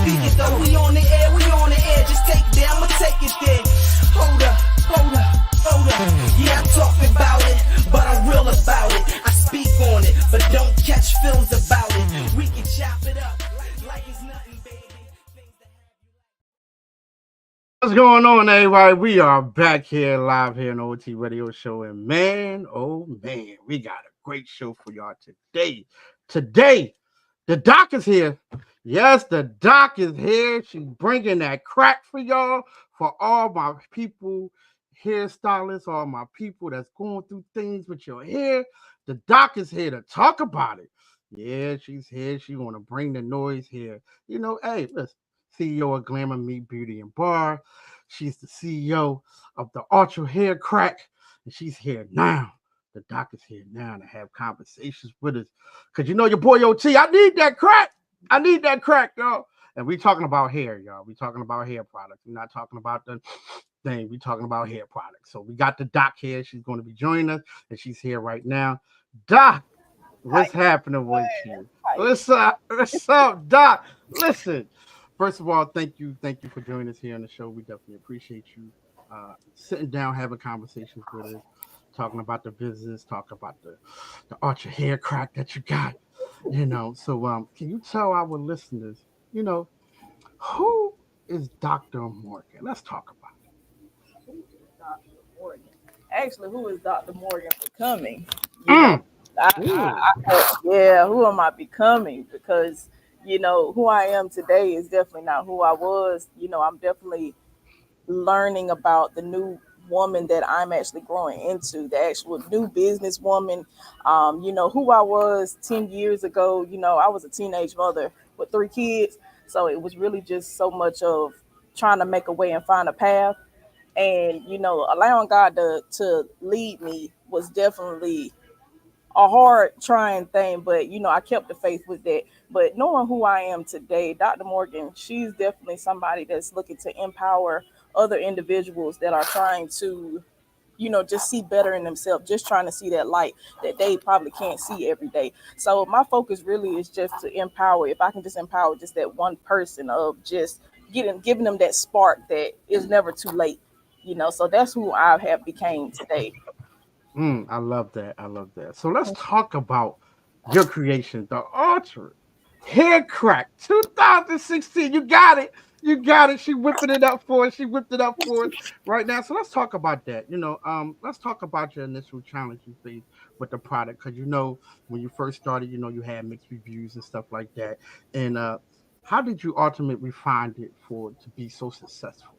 speak it though. We on the air, just take it there, I'ma take it there. Hold up. Yeah, I'm talking about it, but I'm real about it. I speak on it, but don't catch films about it. We can chop it up like it's nothing, baby. What's going on, everybody? We are back here live here on the OT Radio Show, and man, oh man, we got a great show for y'all today. Today, the doc is here. Yes, the doc is here. She's bringing that crack for y'all, for all my people, hairstylists, all my people that's going through things with your hair. The doc is here to talk about it. Yeah, she's here. She want to bring the noise here. You know, hey, listen. CEO of GlamourME Beauty Bar. She's the CEO of the Ultra Hair Crack, and she's here now. The doc is here now to have conversations with us. Because you know your boy OT, I need that crack. I need that crack, y'all. And we talking about hair, y'all. We talking about hair products. We're not talking about the thing. We talking about hair products. So we got the doc here. She's going to be joining us, and she's here right now. Doc, what's happening with you? What's up, Doc? Listen. First of all, thank you for joining us here on the show. We definitely appreciate you sitting down, having conversations with us, talking about the business, talking about the Ultra Hair Crack that you got. You know, so can you tell our listeners, you know, who is Dr. Morgan? Let's talk about it. Who is Dr. Morgan? Actually, who is Dr. Morgan becoming? Who am I becoming? Because you know, who I am today is definitely not who I was. You know, I'm definitely learning about the new woman that I'm actually growing into, the actual new businesswoman. You know, who I was 10 years ago, you know, I was a teenage mother with 3 kids. So it was really just so much of trying to make a way and find a path. And, you know, allowing God to lead me was definitely a hard trying thing, but you know, I kept the faith with that. But knowing who I am today, Dr. Morgan, she's definitely somebody that's looking to empower other individuals that are trying to, you know, just see better in themselves, just trying to see that light that they probably can't see every day. So my focus really is just to empower. If I can just empower just that one person of just giving them that spark that is never too late, you know. So that's who I have became today. I love that. I love that. So let's talk about your creation, the Ultra Hair Crack 2016. You got it. You got it. She whipping it up for us. She whipped it up for us right now. So let's talk about that. You know, let's talk about your initial challenge you faced with the product. Because you know, when you first started, you know, you had mixed reviews and stuff like that. And how did you ultimately find it for it to be so successful?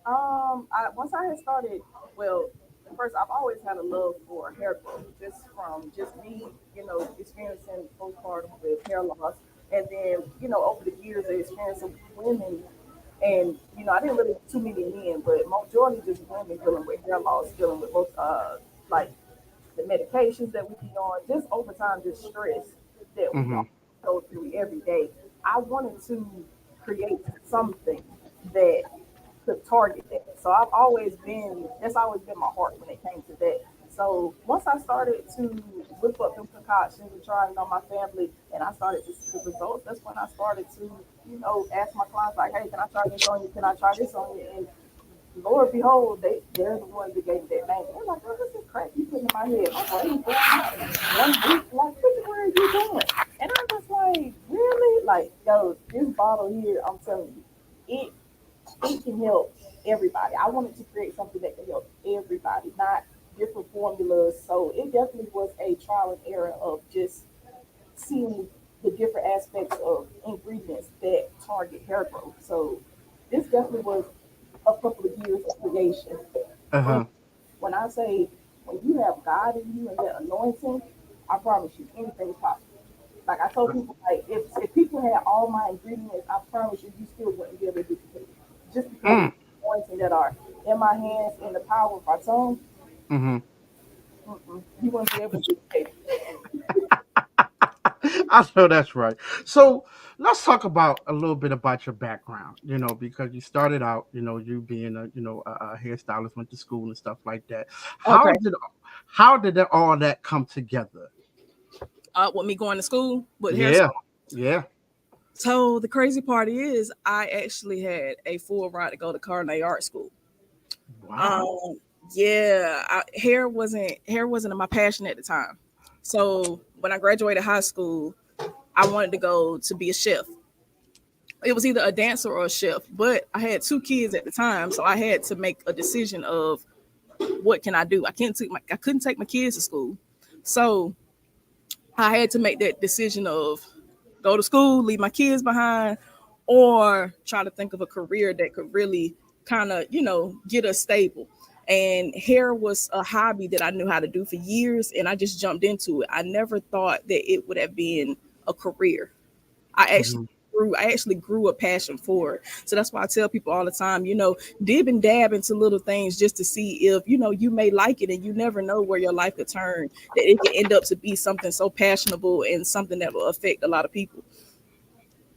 Once I had started, well, first I've always had a love for hair growth, just from just me, you know, experiencing postpartum with hair loss, and then you know over the years the experience of women, and you know I didn't really too many men, but majority just women dealing with hair loss, dealing with most like the medications that we be on, just over time, just stress that we all go through every day. I wanted to create something that to target that. So that's always been my heart when it came to that. So once I started to whip up them concoctions and trying on my family, and I started to see the results, that's when I started to, you know, ask my clients like, hey, can I try this on you? Can I try this on you? And Lord behold, they're the ones that gave me that name. They're like, oh, this is crack you put in my head. My brain going out. 1 week, like, what are you doing? And I'm just like, really? Like, yo, this bottle here, I'm telling you, it can help everybody. I wanted to create something that can help everybody, not different formulas. So it definitely was a trial and error of just seeing the different aspects of ingredients that target hair growth. So this definitely was a couple of years of creation. When I say when you have God in you and that anointing, I promise you anything is possible. Like I told people, like if people had all my ingredients, I promise you, you still wouldn't be able to duplicate it. Just because of the anointing that are in my hands and the power of my tongue, you wouldn't be able to duplicate it. I know that's right. So let's talk about a little bit about your background. You know, because you started out, you know, you being a hairstylist, went to school and stuff like that. How Okay. did all that come together? With me going to school with hair Yeah, salon. yeah. So the crazy part is, I actually had a full ride to go to culinary art school. Wow. Um, yeah, hair wasn't my passion at the time. So when I graduated high school, I wanted to go to be a chef. It was either a dancer or a chef, but I had two kids at the time, so I had to make a decision of what can I do. I couldn't take my kids to school, so I had to make that decision of go to school, leave my kids behind, or try to think of a career that could really kind of, get us stable. And hair was a hobby that I knew how to do for years, and I just jumped into it. I never thought that it would have been a career. I actually Mhm. I actually grew a passion for it. So that's why I tell people all the time, dib and dab into little things just to see if, you may like it, and you never know where your life could turn, that it can end up to be something so passionable and something that will affect a lot of people.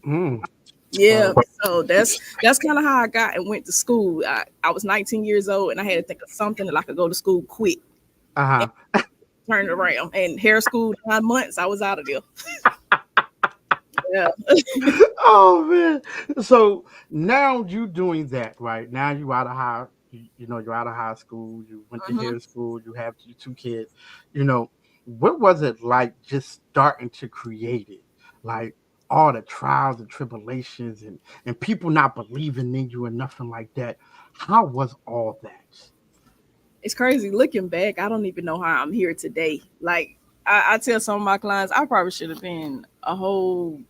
Mm. Yeah. Well, So that's kind of how I got and went to school. I was 19 years old, and I had to think of something that I could go to school quick and uh-huh. turn it around. And hair school, 9 months, I was out of there. Yeah. Oh man. So now you doing that, right? Now you out of you're out of high school, you went to Mhm. hair school, you have your two kids, you know, what was it like just starting to create it? Like all the trials and tribulations and people not believing in you and nothing like that. How was all that? It's crazy looking back. I don't even know how I'm here today. Like I tell some of my clients, I probably should have been a whole.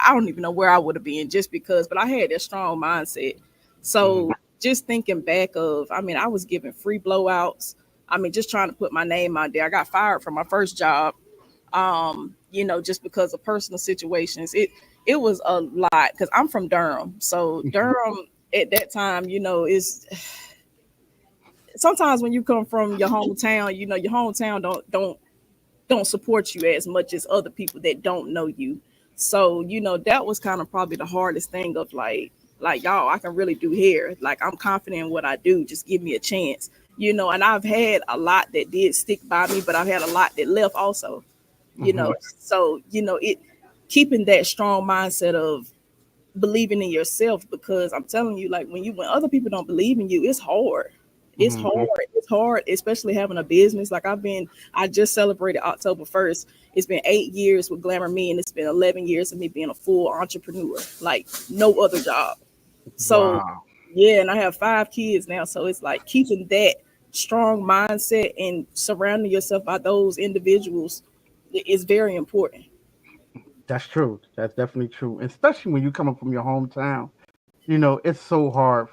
I don't even know where I would have been just because, but I had that strong mindset. Mhm. So just thinking back of, I mean, I was giving free blowouts. I mean, just trying to put my name out there. I got fired from my first job, just because of personal situations. It was a lot because I'm from Durham. So Mhm. Durham at that time, is sometimes when you come from your hometown, your hometown don't support you as much as other people that don't know you. So, that was kind of probably the hardest thing of like y'all, I can really do hair. Like I'm confident in what I do. Just give me a chance. And I've had a lot that did stick by me, but I've had a lot that left also. Mhm. So, it keeping that strong mindset of believing in yourself, because I'm telling you, like when other people don't believe in you, it's hard. It's hard. Mhm. It's hard, especially having a business. Like I just celebrated October 1st. It's been 8 years with GlamourME, and it's been 11 years of me being a full entrepreneur, like no other job. So Wow. yeah, and I have 5 kids now. So it's like keeping that strong mindset and surrounding yourself by those individuals is very important. That's true. That's definitely true. Especially when you coming from your hometown. It's so hard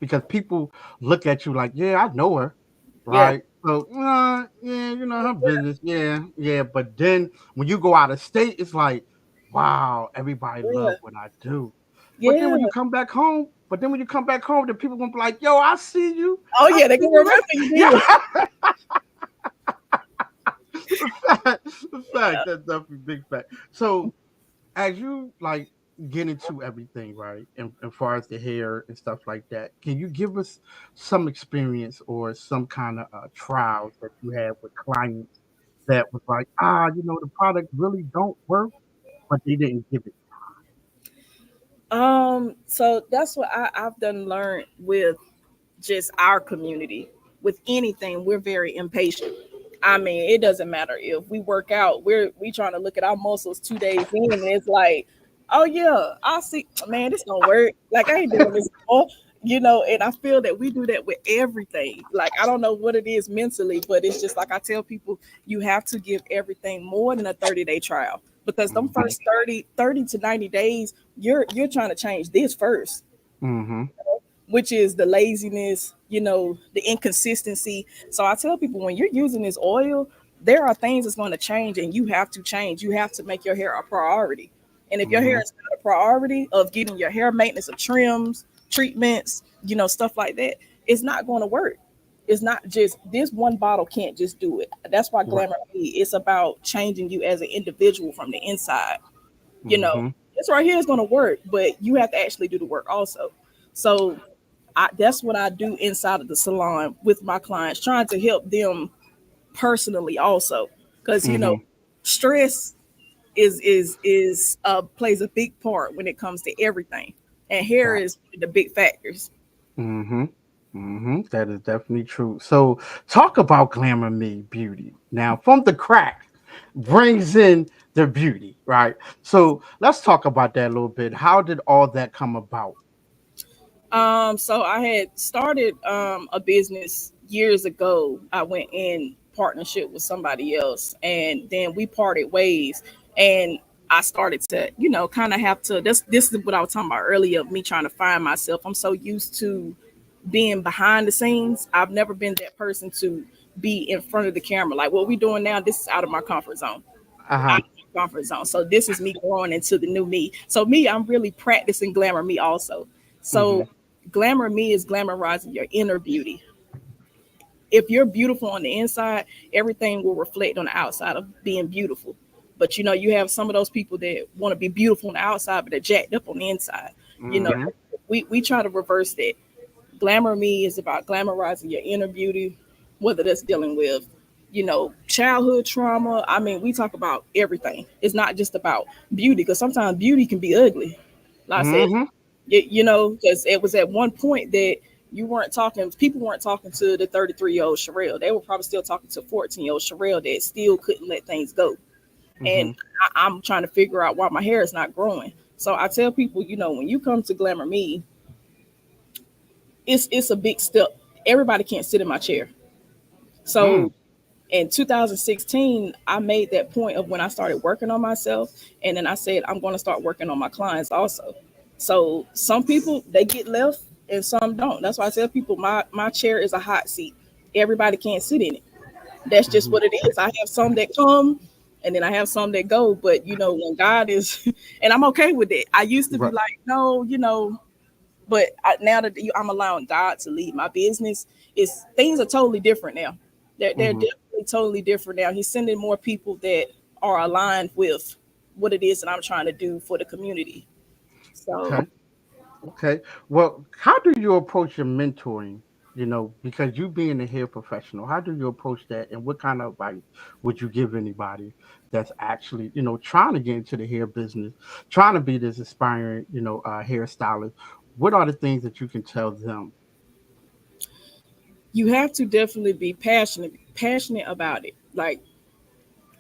because people look at you like, yeah, I know her, Yeah. right? So, yeah, her business, yeah, yeah. But then when you go out of state, it's like, wow, everybody Yeah. love what I do. But then Yeah. when you come back home, the people gonna be like, yo, I see you, Oh I yeah, they see can you, remember you yeah. did. Fact, fact. That's definitely big fact. So as you like get into everything, right? And as far as the hair and stuff like that, can you give us some experience or some kind of trials that you had with clients that was like, the product really don't work, but they didn't give it. So that's what I've done learned with just our community. With anything, we're very impatient. I mean, it doesn't matter if we work out, we trying to look at our muscles 2 days in, and it's like, oh yeah, I see, man, this don't work. Like I ain't doing this more. And I feel that we do that with everything. Like I don't know what it is mentally, but it's just like I tell people, you have to give everything more than a 30-day trial, because them Mm-hmm. first 30 to 90 days, you're trying to change this first, Mm-hmm. which is the laziness, the inconsistency. So I tell people, when you're using this oil, there are things that's going to change, and you have to change. You have to make your hair a priority. And if your Mm-hmm. hair is not a priority of getting your hair maintenance of trims, treatments, stuff like that, it's not going to work. It's not just this one bottle can't just do it. That's why Right. Glamour Beauty, it's about changing you as an individual from the inside. You know, Mm-hmm. this right here is going to work, but you have to actually do the work also. So that's what I do inside of the salon with my clients, trying to help them personally also. Because, Mm-hmm. stress, is plays a big part when it comes to everything, and hair That. is one of the big factors. Mm-hmm. Mm-hmm. That is definitely true. So talk about Glamour Me Beauty. Now, from the crack brings in the beauty, right? So let's talk about that a little bit. How did all that come about? So I had started a business years ago. I went in partnership with somebody else, and then we parted ways. And I started to, kind of have to. This is what I was talking about earlier. Me trying to find myself. I'm so used to being behind the scenes. I've never been that person to be in front of the camera. Like what we doing now, this is out of my comfort zone. Uh-huh. Out of my comfort zone. So this is me growing into the new me. So me, I'm really practicing glamour me also. Mm-hmm. So glamour me is glamorizing your inner beauty. If you're beautiful on the inside, everything will reflect on the outside of being beautiful. But you have some of those people that want to be beautiful on the outside, but they're jacked up on the inside. You know, Mm-hmm. we try to reverse that. Glamour me is about glamorizing your inner beauty, whether that's dealing with, childhood trauma. I mean, we talk about everything. It's not just about beauty, because sometimes beauty can be ugly. Like I said, Mm-hmm. because it was at one point that people weren't talking to the 33-year-old Cherrelle. They were probably still talking to 14-year-old Cherrelle that still couldn't let things go. And Mm-hmm. I'm trying to figure out why my hair is not growing. So I tell people, when you come to Glamour Me, it's a big step. Everybody can't sit in my chair. Mm. So in 2016, I made that point of when I started working on myself, and then I said I'm going to start working on my clients also. So some people they get left and some don't. That's why I tell people my chair is a hot seat. Everybody can't sit in it. That's just Mm-hmm. what it is. I have some that come, and then I have some that go. But when God is, and I'm okay with it. I used to be Right. like, no, but now that I'm allowing God to lead my business, is things are totally different now. They're Mm-hmm. definitely totally different now. He's sending more people that are aligned with what it is that I'm trying to do for the community. So Okay. Okay. Well, how do you approach your mentoring? Because you being a hair professional, how do you approach that? And what kind of advice would you give anybody that's actually, trying to get into the hair business, trying to be this aspiring, hairstylist? What are the things that you can tell them? you have to definitely be passionate about it. Like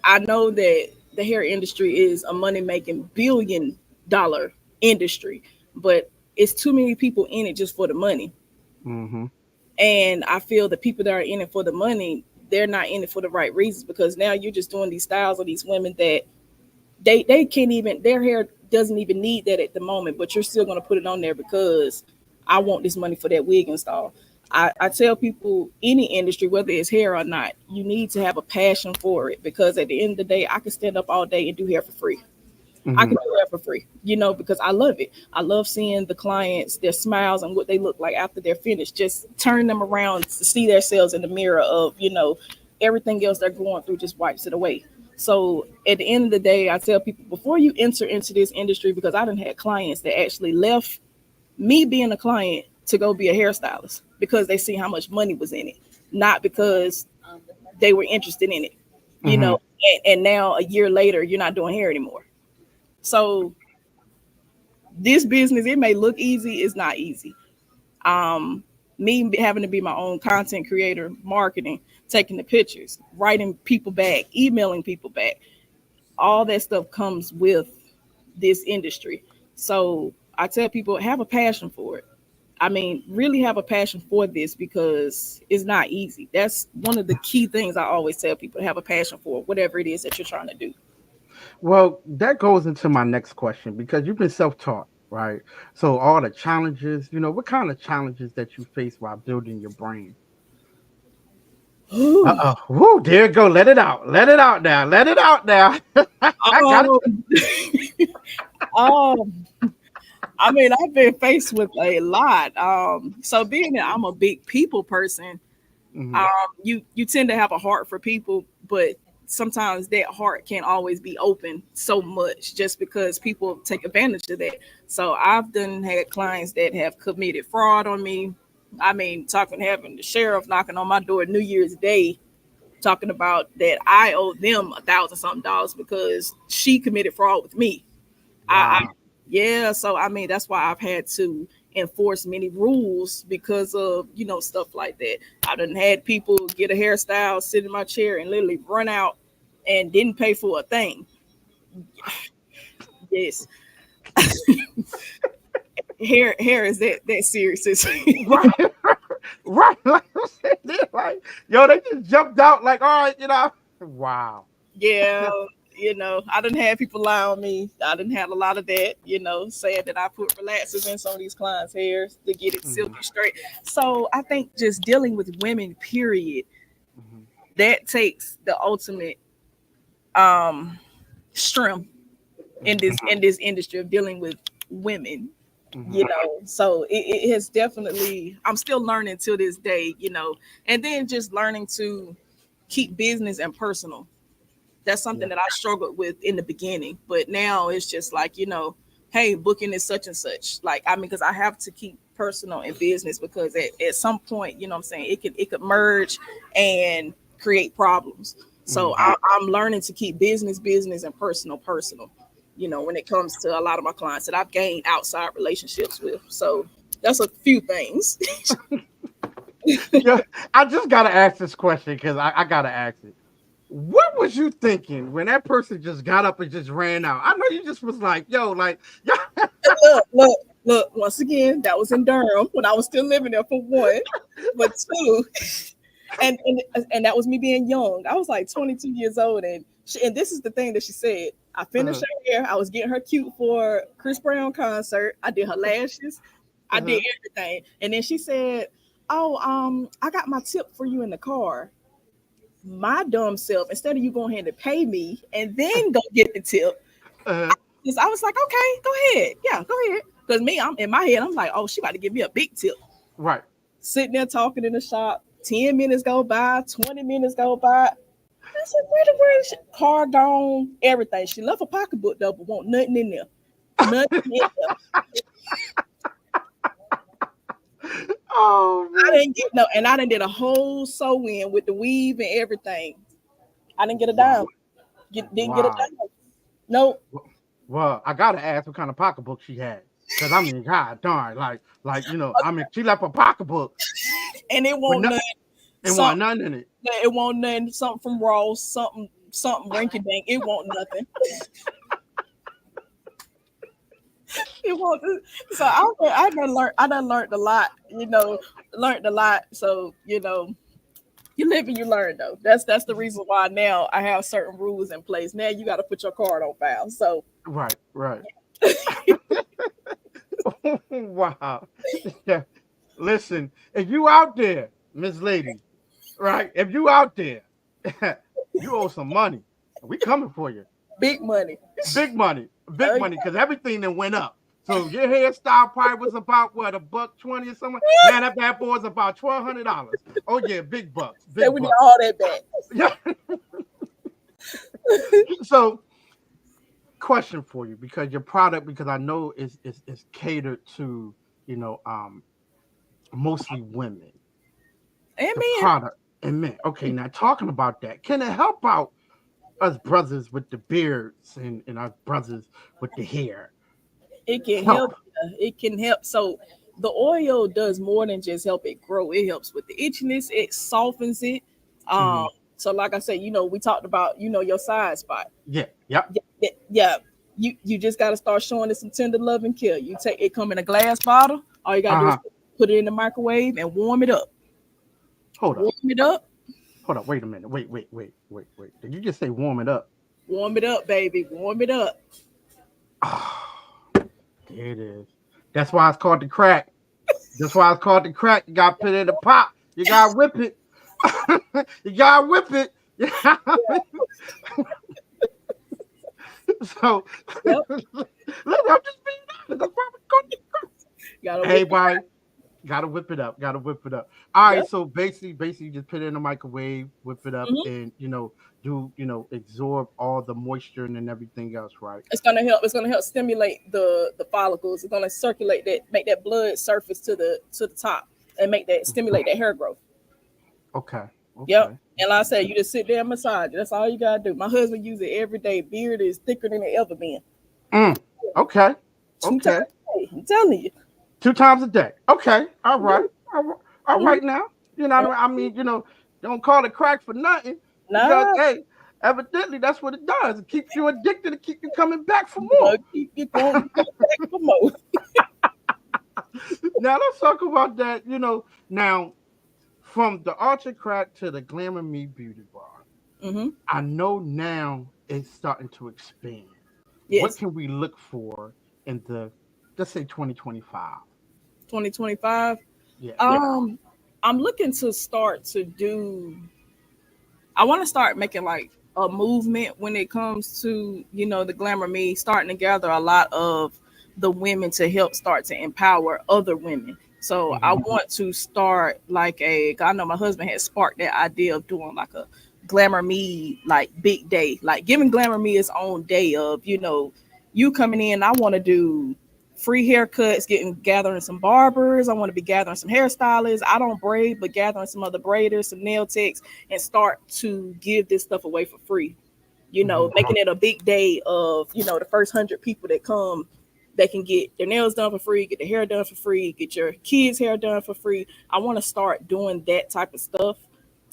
I know that the hair industry is a money making $1 billion industry, but it's too many people in it just for the money. Mm-hmm. And I feel the people that are in it for the money, they're not in it for the right reasons, because now you're just doing these styles of these women that they can't even, their hair doesn't even need that at the moment, but you're still going to put it on there because I want this money for that wig install. I tell people any industry, whether it's hair or not, you need to have a passion for it, because at the end of the day, I can stand up all day and do hair for free. I Mm-hmm. can do that for free, because I love it. I love seeing the clients, their smiles and what they look like after they're finished. Just turn them around to see themselves in the mirror of, everything else they're going through just wipes it away. So at the end of the day, I tell people before you enter into this industry, because I done had clients that actually left me being a client to go be a hairstylist because they see how much money was in it, not because they were interested in it, you Mm-hmm. know. And now a year later, you're not doing hair anymore. So this business, it may look easy, it's not easy. um Me having to be my own content creator, marketing, taking the pictures, writing people back, emailing people back, all that stuff comes with this industry. So I tell people, have a passion for it. I mean, really have a passion for this, because it's not easy. That's one of the key things I always tell people: to have a passion for whatever it is that you're trying to do. Well, that goes into my next question because you've been self-taught, right? So all the challenges, what kind of challenges that you face while building your brand? Uh-oh. Woo, there it go. Let it out. Let it out now. Let it out now. I got it. um, um, I mean, I've been faced with a lot. So being that I'm a big people person, Hmm. um, you tend to have a heart for people, but sometimes that heart can't always be open so much, just because people take advantage of that. So I've done had clients that have committed fraud on me. I mean, talking having the sheriff knocking on my door New Year's Day, talking about that I owe them $1,000 something because she committed fraud with me. Wow. Yeah, so I mean that's why I've had to enforce many rules because of stuff like that. I done had people get a hairstyle, sit in my chair, and literally run out and didn't pay for a thing. Yes, hair is that serious? Right. Right. Like, like, yo, they just jumped out like, all right, Wow. Yeah, I didn't have people lie on me. I didn't have a lot of that, saying that I put relaxers in some of these clients' hairs to get it Hmm. silky straight. So I think just dealing with women, period, Hmm. that takes the ultimate um strength in this industry of dealing with women. Hmm. So it has definitely, I'm still learning to this day, and then just learning to keep business and personal. That's something Yeah. that I struggled with in the beginning, but now it's just like, hey, booking is such and such. Like, I mean, because I have to keep personal and business because at some point, what I'm saying, it could merge and create problems. So Hmm. I'm learning to keep business and personal. When it comes to a lot of my clients that I've gained outside relationships with. So that's a few things. Yeah, I just gotta ask this question because I gotta ask it. What was you thinking when that person just got up and just ran out? I know you just was like, yo, like, yeah. Look. Once again, that was in Durham when I was still living there for one, but two, and that was me being young. I was like 22 years old, and this is the thing that she said. I finished Uh-huh, her hair. I was getting her cute for Chris Brown concert. I did her lashes. I did uh-huh. everything, and then she said, "Oh, I got my tip for you in the car." My dumb self, instead of you going ahead and pay me and then go get the tip, Uh-huh. I was like, okay, go ahead. Yeah, go ahead. Because me, I'm in my head, I'm like, oh, she about to give me a big tip. Right. Sitting there talking in the shop, 10 minutes go by, 20 minutes go by. I said, where is she? Car gone, everything. She left a pocketbook though, but won't nothing in there. Nothing in there. Oh I man. didn't get no, and I didn't did a whole sew in with the weave and everything. I didn't get a Wow. dime. Didn't get a Wow. dime. Nope. Well, I gotta ask what kind of pocketbook she had. Cause I mean, God darn, like I mean, she left a pocketbook And it with won't nothing nothing. and want Something nothing in it. it won't nothing. Something from Ross. Something rinky dink. It won't nothing. It won't. So I done learned a lot. Learned a lot. So you live and you learn though. That's the reason why now I have certain rules in place. Now you got to put your card on file. So Right, right. Wow. Yeah. Listen, if you out there, Miss Lady, right? If you out there, you owe some money. We coming for you. big money. Big Oh money, because everything that went up. So your hairstyle probably was about what, $120 or something. Now that bad boy is about $1,200. Oh yeah, big bucks, yeah. big We need bucks. all that back. Yeah. So, question for you, because your product, because I know is catered to you know um mostly women. And The man, product and men. Okay, now talking about that, can it help out us brothers with the beards and us brothers with the hair? it can Help. help. It can help. So the oil does more than just help it grow. It helps with the itchiness. It softens it. Hmm. Um. So like I said, we talked about your side spot. Yeah. Yep. Yeah. You just got to start showing it some tender love and care. You take it, come in a glass bottle. All you got to do is Uh-huh. put it in the microwave and warm it up. Hold up. Warm it up. Hold up. Wait a minute. Wait. Did you just say warm it up? Warm it up, baby. Warm it up. Oh, there it is. That's why it's called the crack. That's why it's called the crack. You gotta put it in the pot. You gotta whip it. You gotta whip it. You gotta whip it. So Yep. look, I'm just being honest. That's why we called the crack. You gotta Hey, whip it. boy. Gotta whip it up. Gotta whip it up. All right. Yep. So basically, just put it in the microwave, whip it up, Mhm. and do absorb all the moisture and everything else, right? It's gonna help. It's gonna help stimulate the follicles. It's gonna circulate that, make that blood surface to the top, and make that stimulate that hair growth. Okay. Yep. Okay. And like I said, you just sit there and massage. That's all you gotta do. My husband uses it every day. Beard is thicker than it ever been. Mm. Okay. Two times Okay. a day. I'm telling you. 2 times a day. Okay. All right. Mhm. All right. All Mhm. right now. You know what I mean? Don't call it crack for nothing because Nah, hey, evidently that's what it does. It keeps you addicted. It keeps you coming back for you know, more. keep you going back for more. Now let's talk about that. Now from the Ultra Crack to the GlamourME Beauty Bar, Mm-hmm. I know now it's starting to expand. What Yes. can we look for in let's say 2025? 2025. Yeah. I'm looking to start to do. I want to start making like a movement when it comes to the glamour me, starting to gather a lot of the women to help start to empower other women. So I Hmm. want to start like I know my husband had sparked that idea of doing like a glamour me like big day, like giving glamour me its own day of you coming in. I want to do free haircuts, gathering some barbers. I want to be gathering some hairstylists. I don't braid, but gathering some other braiders, some nail techs, and start to give this stuff away for free. Hmm. Making it a big day of the first 100 people that come, they can get their nails done for free, get their hair done for free, get your kids' hair done for free. I want to start doing that type of stuff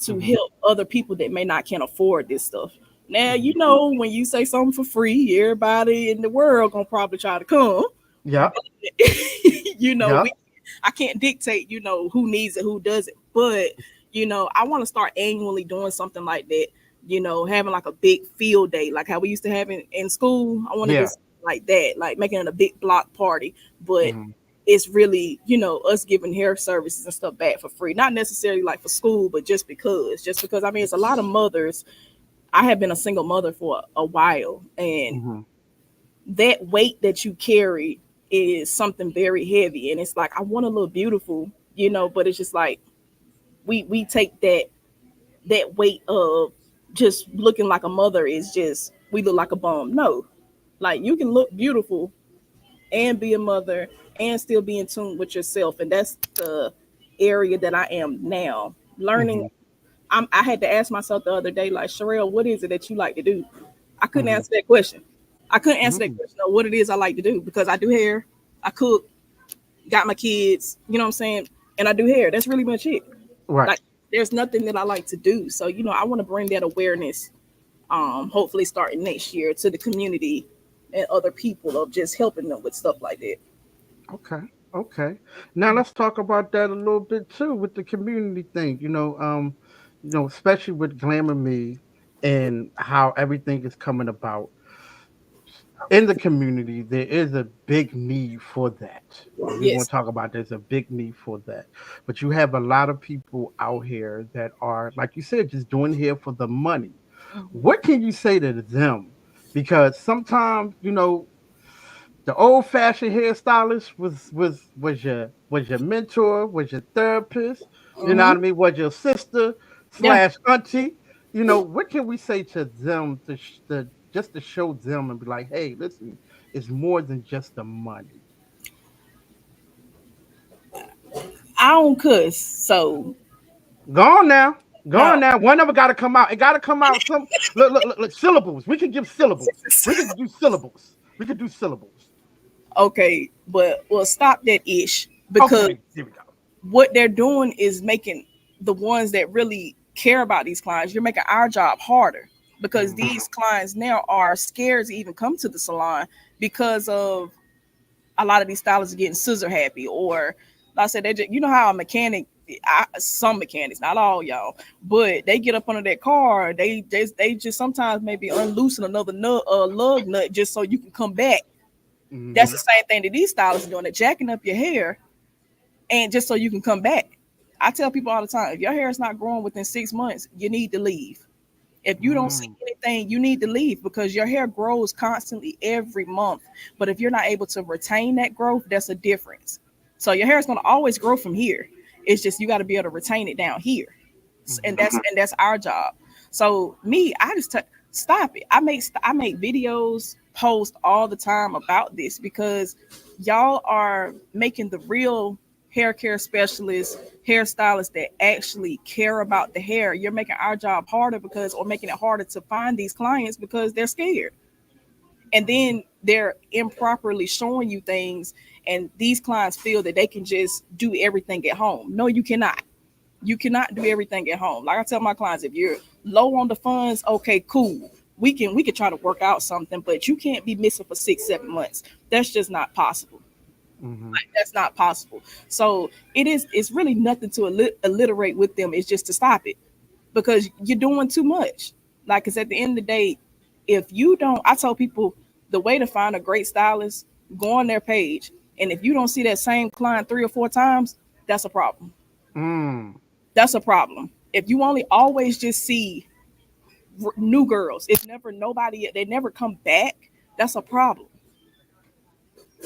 to Hmm. help other people that may not can afford this stuff. Now, Hmm. when you say something for free, everybody in the world gonna probably try to come. Yep. We Yep. I can't dictate, who needs it, who doesn't. But, I want to start annually doing something like that, having like a big field day, like how we used to have in school. I want to do Yeah. something like that, like making it a big block party. But Hmm. it's really, us giving hair services and stuff back for free. Not necessarily like for school, but just because I mean it's a lot of mothers. I have been a single mother for a while, and Hmm. that weight that you carry is something very heavy, and it's like I want to look beautiful, but it's just like we take that weight of just looking like a mother is just we look like a bum. No, like you can look beautiful and be a mother and still be in tune with yourself, and that's the area that I am now learning. Hmm. I had to ask myself the other day, like, Cherrelle, what is it that you like to do? I couldn't Hmm. answer that question. I couldn't answer that Hmm. question of what it is I like to do because I do hair, I cook, got my kids, you know what I'm saying? And I do hair. That's really much it. Right. Like there's nothing that I like to do. So, I want to bring that awareness, hopefully starting next year to the community and other people of just helping them with stuff like that. Okay. Okay. Now let's talk about that a little bit too with the community thing. Especially with Glamour Me and how everything is coming about in the community. There is a big need for that. And we're going Yes. to talk about there's a big need for that. But you have a lot of people out here that are, like you said, just doing here for the money. Mhm. What can you say to them? Because sometimes, the old fashioned hairstylist was your mentor, was your therapist, you know Mhm. what I mean, was your sister Yeah. slash auntie. What can we say to them to just to show them and be like, hey, listen, it's more than just the money. I don't cuss, so Go on now. Go no. on now. One of it gotta come out. It gotta come out some look, syllables. We can give syllables. We could do syllables. We could do syllables. Okay, but well, stop that ish because Okay, here we go. what they're doing is making the ones that really care about these clients, you're making our job harder because Mhm. these clients now are scared to even come to the salon because of a lot of these stylists are getting scissor happy, or like I said, they just, how a mechanic, some mechanics, not all y'all, but they get up under that car, they just sometimes maybe unloosen another lug nut just so you can come back. That's the Mhm. same thing that these stylists are doing. They're jacking up your hair and just so you can come back. I tell people all the time, if your hair is not growing within 6 months, you need to leave. If you don't see Mm. anything, you need to leave because your hair grows constantly every month. But if you're not able to retain that growth, that's a difference. So your hair is going to always grow from here. It's just you got to be able to retain it down here, and Mhm. that's our job. So me, I just stop it. I make videos, post all the time about this because y'all are making the real hair care specialists, hairstylists that actually care about the hair, you're making our job harder because, or making it harder to find these clients because they're scared. And then they're improperly showing you things, and these clients feel that they can just do everything at home. No, you cannot. You cannot do everything at home. Like I tell my clients, if you're low on the funds, okay, cool. We can try to work out something, but you can't be missing for 6-7 months. That's just not possible. Mm-hmm. Like, that's not possible. So it's really nothing to alliterate with them. It's just to stop it, because you're doing too much. Like, because at the end of the day, if you don't, I tell people the way to find a great stylist, go on their page. And if you don't see that same client 3 or 4 times, that's a problem. Mm. That's a problem. If you only always just see new girls, it's never nobody, they never come back. That's a problem.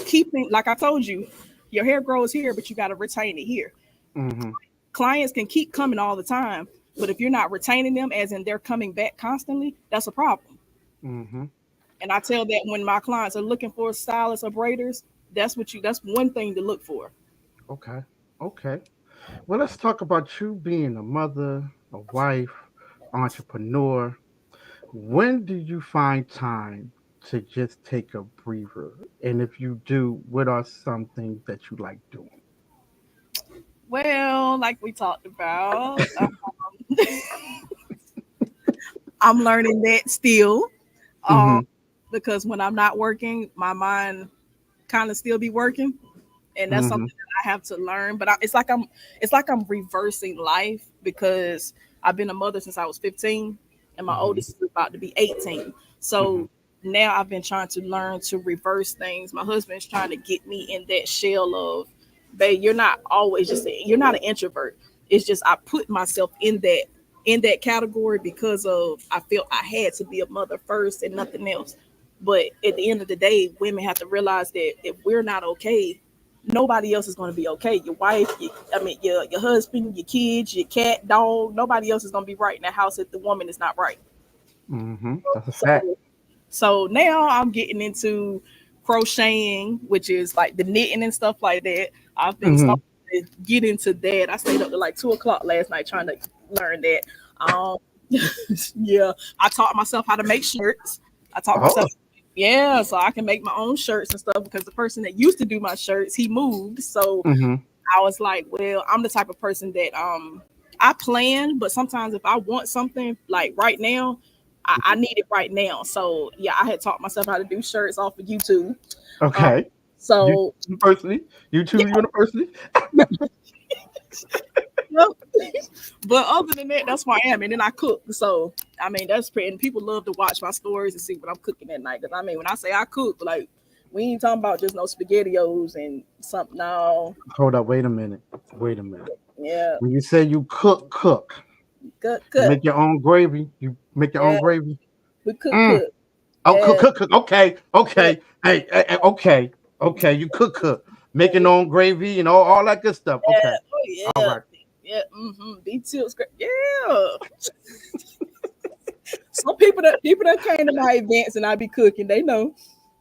Keeping, like I told you, your hair grows here, but you got to retain it here. Mm-hmm. Clients can keep coming all the time, but if you're not retaining them, as in they're coming back constantly, that's a problem. Mm-hmm. And I tell that when my clients are looking for stylists or braiders, that's one thing to look for. Okay. Okay. Well, let's talk about you being a mother, a wife, entrepreneur. When do you find time to just take a breather? And if you do, what are some things that you like doing? Well, like we talked about, I'm learning that still, um, Mm-hmm. because when I'm not working, my mind kind of still be working, and that's Mm-hmm. something that I have to learn. But it's like I'm reversing life, because I've been a mother since I was 15, and my Mm-hmm. oldest is about to be 18. Mm-hmm. So now I've been trying to learn to reverse things. My husband's trying to get me in that shell of, babe, you're not always just you're not an introvert. It's just I put myself in that category because of I felt I had to be a mother first and nothing else. But at the end of the day, women have to realize that if we're not okay, nobody else is going to be okay. Your wife, your husband, your kids, your cat, dog, nobody else is going to be right in the house if the woman is not right. Mm-hmm. That's a fact. So, so now I'm getting into crocheting, which is like the knitting and stuff like that. I've been Mm-hmm. starting to get into that. I stayed up to like 2 o'clock last night trying to learn that. Um, yeah, I taught myself how to make shirts. I taught Oh. myself, yeah, so I can make my own shirts and stuff, because the person that used to do my shirts, he moved. So Mm-hmm. I was like, well, I'm the type of person that I plan, but sometimes if I want something like right now, I need it right now. So yeah, I had taught myself how to do shirts off of YouTube. Um, Okay. You so University. YouTube yeah, University. yep. But other than that, that's where I am. And then I cook. So I mean, that's pretty. And people love to watch my stories and see what I'm cooking at night. Because I mean, when I say I cook, like we ain't talking about just no spaghettios and something. No, Hold up. Wait a minute. Wait a minute. yeah, When you say you cook, cook, you cook. make your own gravy. You make your own Yeah, gravy. we cook, Mm. cook. Oh, Yeah, cook. Okay. yeah, Okay. Hey, okay. Okay. You cook. yeah. Making own gravy and all that good stuff. Okay. Oh All yeah, right. yeah. B tips, yeah. Some people that came to my events and I be cooking, they know.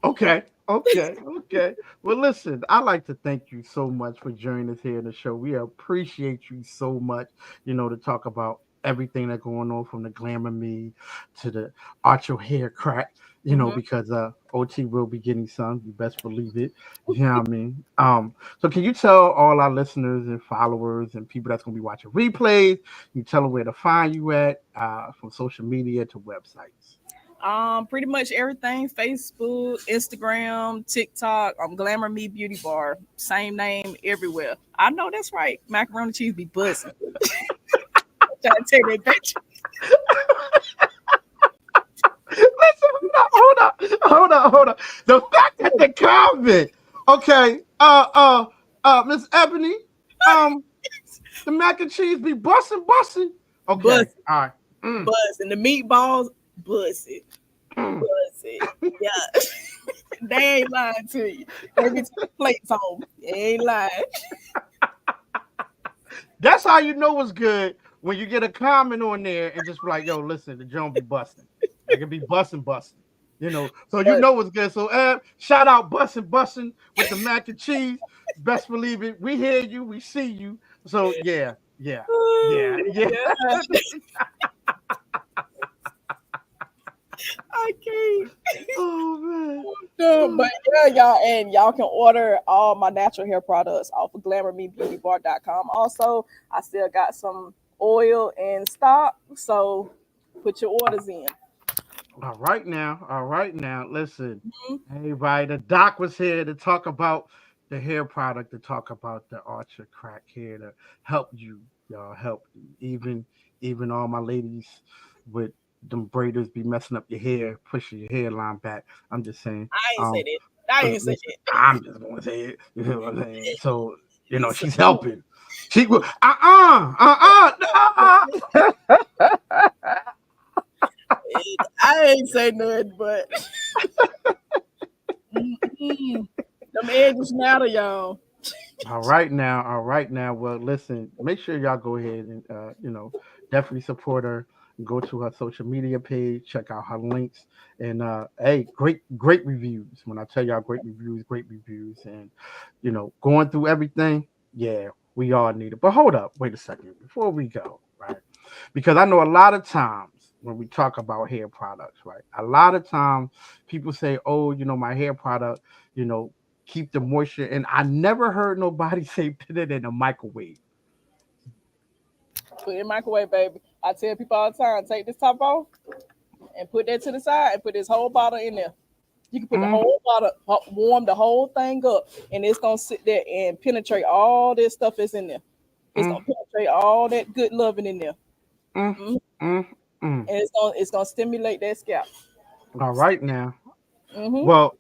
Okay. Okay. Okay. Well, listen, I like to thank you so much for joining us here in the show. We appreciate you so much, to talk about everything that's going on from the glamour me to the arch your hair crack, Hmm. because OT will be getting some. You best believe it. You know what I mean? So can you tell all our listeners and followers and people that's gonna be watching replays, you tell them where to find you at, from social media to websites. Pretty much everything: Facebook, Instagram, TikTok. GlamourME Beauty Bar, same name everywhere. I know that's right. Macaroni and cheese be buzzing. Trying to take that bitch. Listen, hold on. The fact that the comment, okay, Miss Ebony, um, the mac and cheese be busting. Okay, Buzzing, all right. Mm, buzzing. The meatballs, buzzing, mm. buzzing. Yeah. They ain't lying to you. They be taking plates home. They ain't lying. That's how you know it's good when you get a comment on there and just be like, yo, listen, the Joan be busting. Like it be busting. So you But know what's good. So shout out bussin' with the mac and cheese. Best believe it. We hear you, we see you. So yeah. yeah, I can't. Oh man. But yeah, y'all, and y'all can order all my natural hair products off of GlamourMeBeautyBar.com. Also, I still got some oil in stock, so put your orders in. All right now. Listen, Mhm. everybody, the doc was here to talk about the hair product, to talk about the Archer crack here to help you, y'all help you. Even all my ladies with them braiders be messing up your hair, pushing your hairline back. I'm just saying. I ain't say that. I ain't say Listen, that. I'm just gonna say it. You know what I'm saying? So Lisa, she's helping. She will. I ain't say nothing, but mm, them edges matter, y'all. All right now. Well, listen, make sure y'all go ahead and definitely support her. Go to her social media page, check out her links, and hey, great reviews. When I tell y'all great reviews, and going through everything, yeah, we all need it. But hold up, wait a second before we go, right? Because I know a lot of times when we talk about hair products, right? A lot of times people say, "Oh, my hair product, you know, keep the moisture." And I never heard nobody say put it in a microwave. Put it in the microwave, baby. I tell people all the time, take this top off and put that to the side and put this whole bottle in there. You can put the Mm, whole bottle, warm the whole thing up, and it's gonna sit there and penetrate all this stuff that's in there. It's mm, gonna penetrate all that good loving in there, mm, Mhm. mm, mm. and it's gonna stimulate that scalp. All right now. Mm-hmm. Well,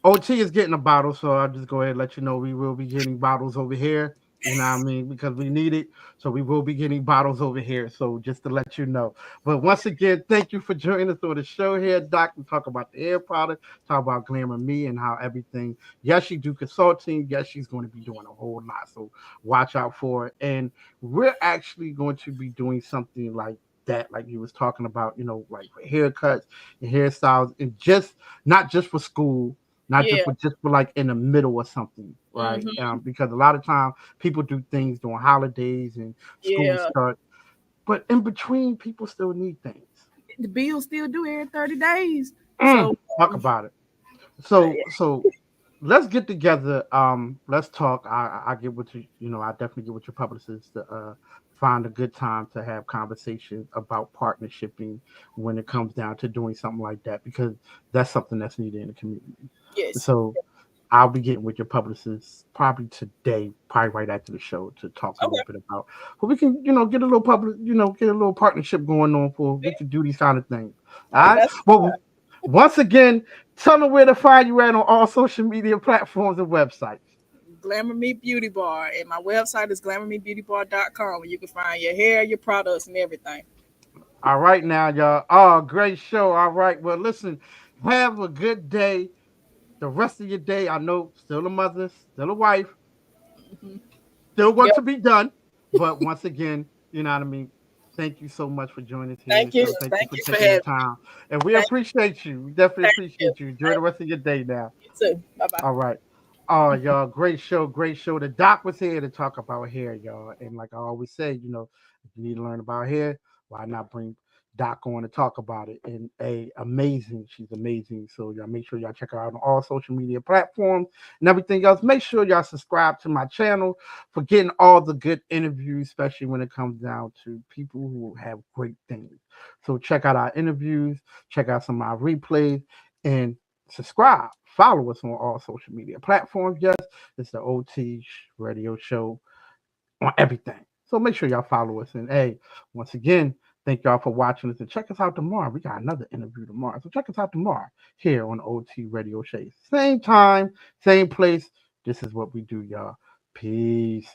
OT is getting a bottle, so I'll just go ahead and let you know we will be getting bottles over here. You know what I mean? Because we need it. So we will be getting bottles over here. So just to let you know. But once again, thank you for joining us on the show here, Doc. We talk about the hair product, talk about Glamour Me and how everything. Yes, she do consulting. Yes, she's going to be doing a whole lot. So watch out for it. And we're actually going to be doing something like that, like you was talking about, like for haircuts and hairstyles, and just not just for school, not Yeah. just for like in the middle or something, right? Mm-hmm. Because a lot of time people do things during holidays and school Yeah. start, but in between, people still need things. The bills still due every 30 days. Mm, So talk about it. So let's get together. Let's talk. I get what I definitely get with your publicist to find a good time to have conversations about partnershiping when it comes down to doing something like that, because that's something that's needed in the community. yes. So I'll be getting with your publicist probably today, probably right after the show, to talk a little Okay. bit about who we can, get a little get a little partnership going on for we can do these kind of things. All right. That's Well, once again, tell them where to find you at on all social media platforms and websites. Glamour Me Beauty Bar, and my website is glamourmebeautybar.com, where you can find your hair, your products, and everything. All right now, y'all. Oh, great show. All right. Well, listen, have a good day. The rest of your day, I know, still a mother, still a wife, Mhm. still work Yep. to be done. But once again, you know what I mean? Thank you so much for joining us here. Thank you. So thank you Thank for you for taking the having time. And we me. appreciate you. We definitely Thank you. appreciate you. Enjoy the Thank rest of your day now. you too. Bye bye. All right. Oh, y'all, great show, great show. The doc was here to talk about hair, y'all. And like I always say, if you need to learn about hair, why not bring Doc on to talk about it? And amazing, she's amazing. So y'all make sure y'all check her out on all social media platforms and everything else. Make sure y'all subscribe to my channel for getting all the good interviews, especially when it comes down to people who have great things. So check out our interviews, check out some of our replays, and subscribe. Follow us on all social media platforms. Yes, it's the OT radio show on everything. So make sure y'all follow us. And hey, once again, thank y'all for watching us. And check us out tomorrow. We got another interview tomorrow. So check us out tomorrow here on the OT Radio Show. Same time, same place. This is what we do, y'all. Peace.